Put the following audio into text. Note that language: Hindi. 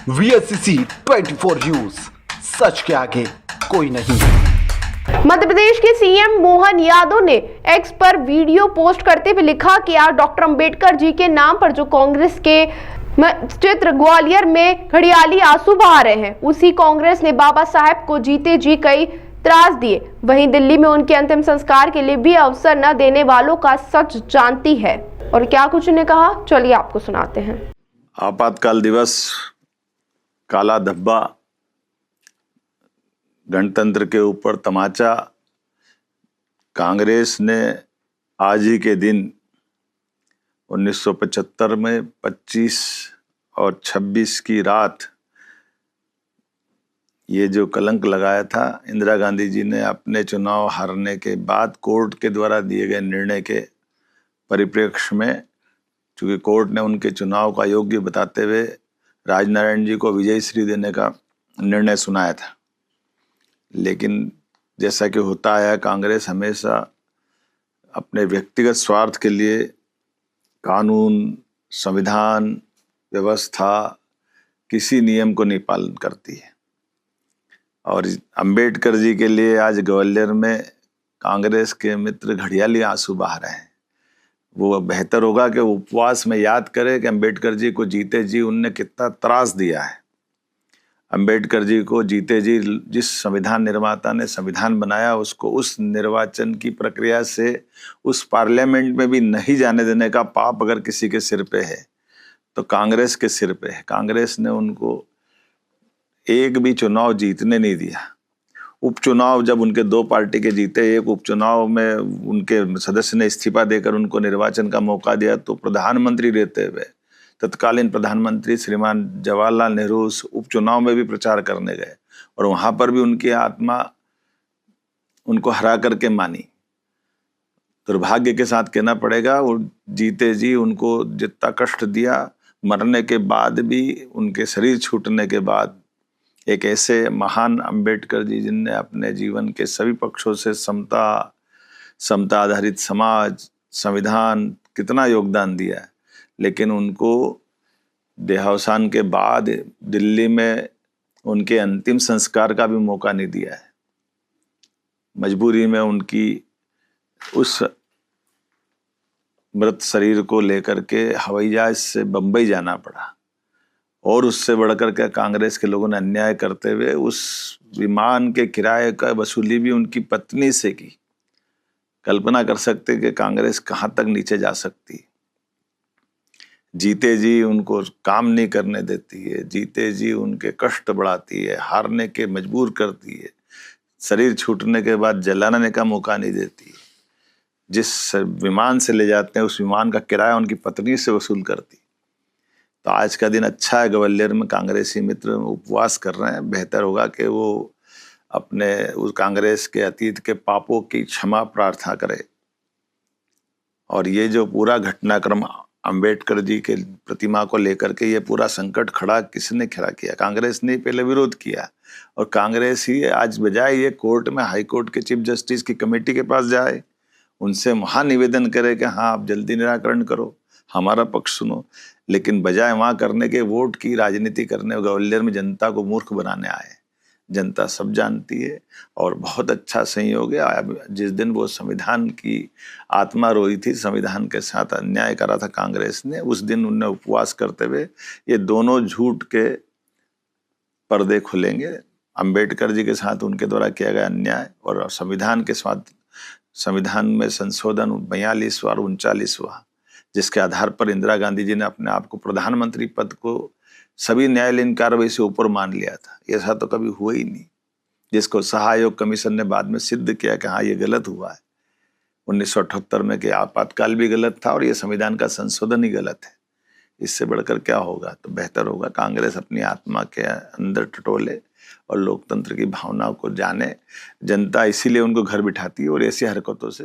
VSCC 24 न्यूज, सच के आगे कोई नहीं। मध्य प्रदेश के सीएम मोहन यादव ने एक्स पर वीडियो पोस्ट करते हुए लिखा कि आज डॉक्टर अंबेडकर जी के नाम पर जो कांग्रेस के चित्र ग्वालियर में घड़ियाली आंसू बहा रहे हैं, उसी कांग्रेस ने बाबा साहेब को जीते जी कई त्रास दिए। वहीं दिल्ली में उनके अंतिम संस्कार के लिए भी अवसर न देने वालों का सच जानती है। और क्या कुछ उन्होंने कहा, चलिए आपको सुनाते हैं। आपातकाल दिवस, काला धब्बा, गणतंत्र के ऊपर तमाचा। कांग्रेस ने आज ही के दिन 1975 में 25 और 26 की रात ये जो कलंक लगाया था, इंदिरा गांधी जी ने अपने चुनाव हारने के बाद कोर्ट के द्वारा दिए गए निर्णय के परिप्रेक्ष्य में, चूंकि कोर्ट ने उनके चुनाव का योग्य बताते हुए राजनारायण जी को विजयश्री देने का निर्णय सुनाया था। लेकिन जैसा कि होता है, कांग्रेस हमेशा अपने व्यक्तिगत स्वार्थ के लिए कानून, संविधान, व्यवस्था, किसी नियम को नहीं पालन करती है। और अंबेडकर जी के लिए आज ग्वालियर में कांग्रेस के मित्र घड़ियाली आंसू बहा रहे हैं। वो बेहतर होगा कि उपवास में याद करें कि अंबेडकर जी को जीते जी उनने कितना त्रास दिया है। अंबेडकर जी को जीते जी जिस संविधान निर्माता ने संविधान बनाया, उसको उस निर्वाचन की प्रक्रिया से उस पार्लियामेंट में भी नहीं जाने देने का पाप अगर किसी के सिर पे है तो कांग्रेस के सिर पे है। कांग्रेस ने उनको एक भी चुनाव जीतने नहीं दिया। उपचुनाव जब उनके दो पार्टी के जीते, एक उपचुनाव में उनके सदस्य ने इस्तीफा देकर उनको निर्वाचन का मौका दिया, तो प्रधानमंत्री रहते हुए तत्कालीन प्रधानमंत्री श्रीमान जवाहरलाल नेहरू उस उपचुनाव में भी प्रचार करने गए और वहां पर भी उनकी आत्मा उनको हरा करके मानी। दुर्भाग्य के साथ कहना पड़ेगा, वो जीते जी उनको जितना कष्ट दिया, मरने के बाद भी, उनके शरीर छूटने के बाद, एक ऐसे महान अंबेडकर जी जिनने अपने जीवन के सभी पक्षों से समता आधारित समाज, संविधान, कितना योगदान दिया है, लेकिन उनको देहावसान के बाद दिल्ली में उनके अंतिम संस्कार का भी मौका नहीं दिया है। मजबूरी में उनकी उस मृत शरीर को लेकर के हवाई जहाज से बंबई जाना पड़ा। और उससे बढ़कर के कांग्रेस के लोगों ने अन्याय करते हुए उस विमान के किराए का वसूली भी उनकी पत्नी से की। कल्पना कर सकते कि कांग्रेस कहां तक नीचे जा सकती। जीते जी उनको काम नहीं करने देती है, जीते जी उनके कष्ट बढ़ाती है, हारने के मजबूर करती है, शरीर छूटने के बाद जलाने का मौका नहीं देती। जिस विमान से ले जाते हैं उस विमान का किराया उनकी पत्नी से वसूल करती। तो आज का दिन अच्छा है, ग्वालियर में कांग्रेसी मित्र उपवास कर रहे हैं। बेहतर होगा कि वो अपने उस कांग्रेस के अतीत के पापों की क्षमा प्रार्थना करें। और ये जो पूरा घटनाक्रम अंबेडकर जी के प्रतिमा को लेकर के ये पूरा संकट खड़ा किसने खड़ा किया? कांग्रेस ने पहले विरोध किया और कांग्रेस ही आज बजाय ये कोर्ट में, हाई कोर्ट के चीफ जस्टिस की कमेटी के पास जाए, उनसे वहां निवेदन करे कि हाँ आप जल्दी निराकरण करो, हमारा पक्ष सुनो, लेकिन बजाय वहां करने के वोट की राजनीति करने ग्वालियर में जनता को मूर्ख बनाने आए। जनता सब जानती है और बहुत अच्छा संयोग है। जिस दिन वो संविधान की आत्मा रोई थी, संविधान के साथ अन्याय करा था कांग्रेस ने, उस दिन उनने उपवास करते हुए ये दोनों झूठ के पर्दे खुलेंगे। अंबेडकर जी के साथ उनके द्वारा किया गया अन्याय और संविधान के साथ, संविधान में संशोधन 42वां और 39वां, जिसके आधार पर इंदिरा गांधी जी ने अपने आप को प्रधानमंत्री पद को सभी न्यायालयीन कार्रवाई से ऊपर मान लिया था। ऐसा तो कभी हुआ ही नहीं, जिसको सहायोग कमीशन ने बाद में सिद्ध किया कि हाँ ये गलत हुआ है 1978 में, कि आपातकाल भी गलत था और ये संविधान का संशोधन ही गलत है। इससे बढ़कर क्या होगा? तो बेहतर होगा कांग्रेस अपनी आत्मा के अंदर टटोले और लोकतंत्र की भावनाओं को जाने। जनता इसीलिए उनको घर बिठाती है और ऐसी हरकतों से